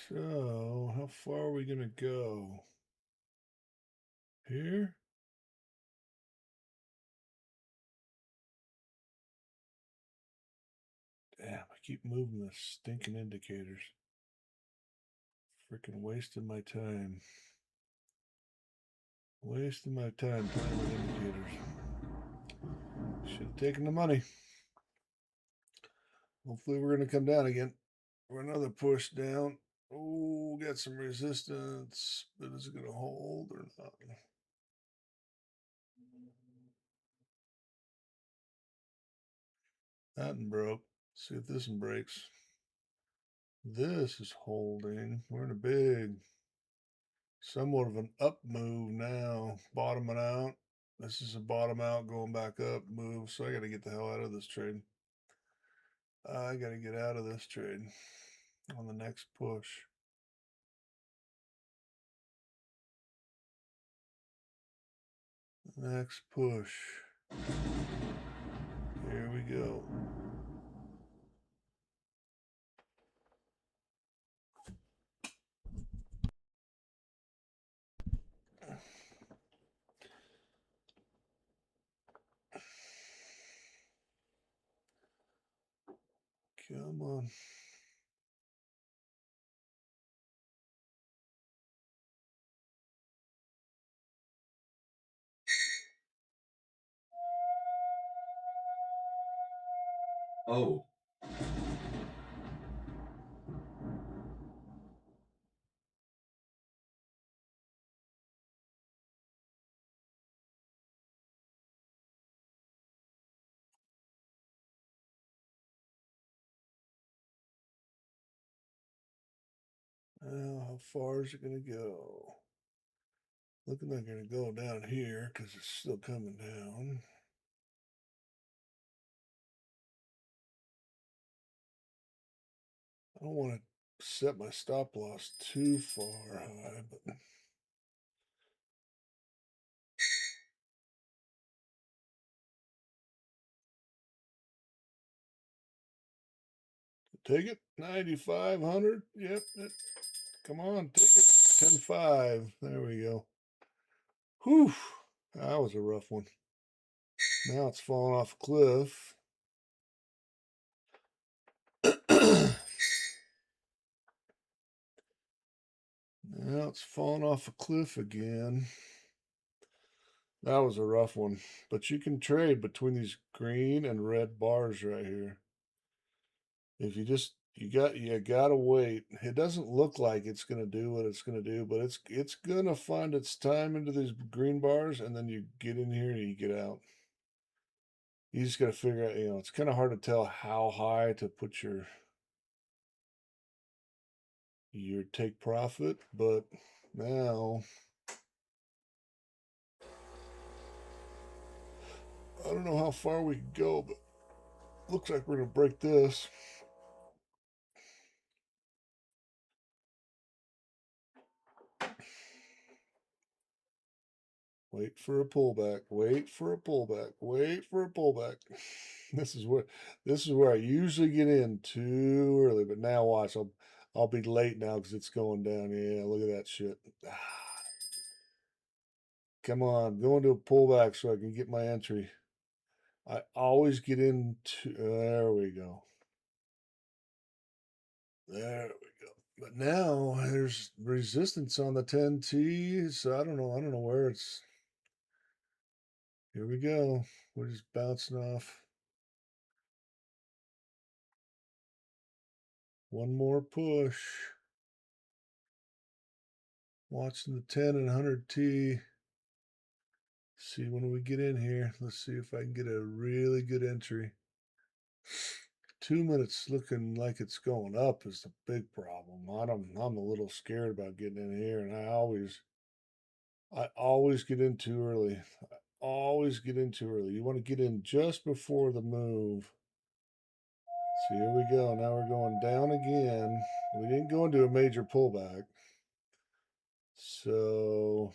So, how far are we going to go? Here? Damn, I keep moving the stinking indicators. Freaking wasting my time. Wasting my time playing with indicators. Should have taken the money. Hopefully we're going to come down again. For another push down. Oh, got some resistance. But is it going to hold or not? That one broke. See if this one breaks. This is holding. We're in a big, somewhat of an up move now. Bottoming out. This is a bottom out, going back up move. So I got to get the hell out of this trade. I got to get out of this trade on the next push. Next push. Here we go. Come on. Oh. Now, how far is it going to go? Looking like going to go down here because it's still coming down. I don't want to set my stop loss too far high, but take it. 9,500. Yep. Come on, take it. 10.5. There we go. Whew. That was a rough one. Now it's falling off a cliff. Now it's falling off a cliff again. That was a rough one. But you can trade between these green and red bars right here. If you gotta wait. It doesn't look like it's gonna do what it's gonna do, but it's gonna find its time into these green bars, and then you get in here and you get out. You just gotta figure out, it's kind of hard to tell how high to put your take profit, but now I don't know how far we can go, but looks like we're gonna break this. Wait for a pullback. Wait for a pullback. Wait for a pullback. This is where I usually get in too early, but now watch. I'll be late now because it's going down. Yeah, look at that shit. Come on, go into a pullback so I can get my entry. I always get into. There we go. There we go. But now there's resistance on the 10T, so I don't know. I don't know where it's. Here we go. We're just bouncing off. One more push. Watching the 10 and 100T. See when we get in here. Let's see if I can get a really good entry. 2 minutes looking like it's going up is the big problem. I'm a little scared about getting in here, and I always get in too early. I always get in too early. You want to get in just before the move. So here we go. Now we're going down again. We didn't go into a major pullback. So,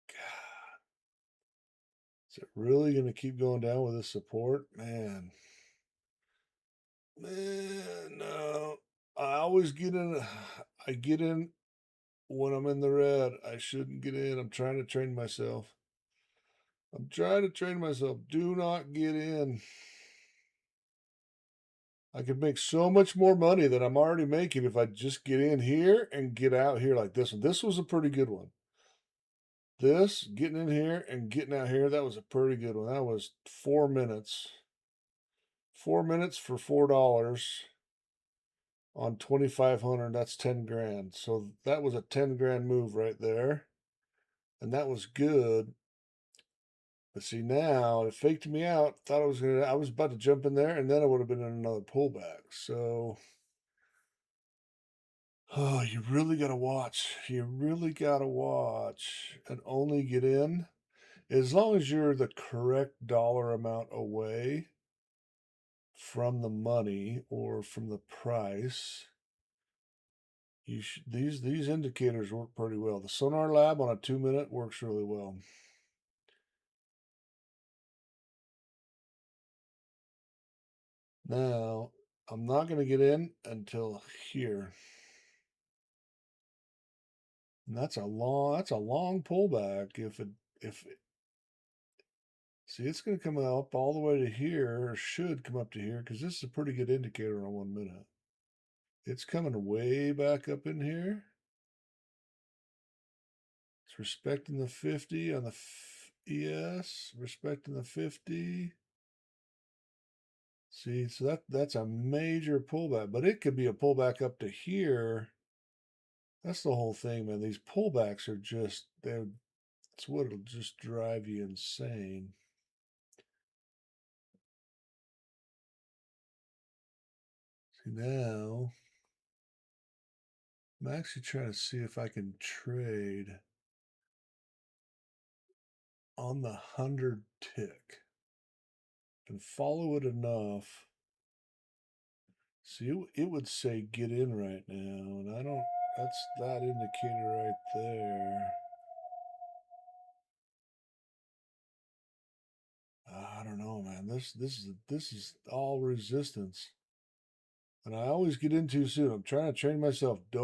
God, is it really going to keep going down with this support? Man, no. I always get in. I get in when I'm in the red. I shouldn't get in. I'm trying to train myself. I'm trying to train myself. Do not get in. I could make so much more money than I'm already making if I just get in here and get out here like this one. This was a pretty good one. This, getting in here and getting out here, that was a pretty good one. That was 4 minutes. 4 minutes for $4 on 2,500. That's 10 grand. So that was a 10 grand move right there. And that was good. But see, now it faked me out. Thought I was about to jump in there, and then I would have been in another pullback. So, oh, you really got to watch. You really got to watch and only get in as long as you're the correct dollar amount away from the money or from the price. These indicators work pretty well. The Sonar Lab on a 2 minute works really well. Now, I'm not going to get in until here. And that's a long pullback. If see, it's going to come up all the way to here, or should come up to here, because this is a pretty good indicator on 1 minute. It's coming way back up in here. It's respecting the 50 on the ES, respecting the 50. See, so that's a major pullback, but it could be a pullback up to here. That's the whole thing, man. These pullbacks are that's what'll just drive you insane. See, now I'm actually trying to see if I can trade on the 100 tick and follow it enough. See, it would say get in right now, and I don't. That's that indicator right there. I don't know, man. This is all resistance, and I always get in too soon. I'm trying to train myself. Don't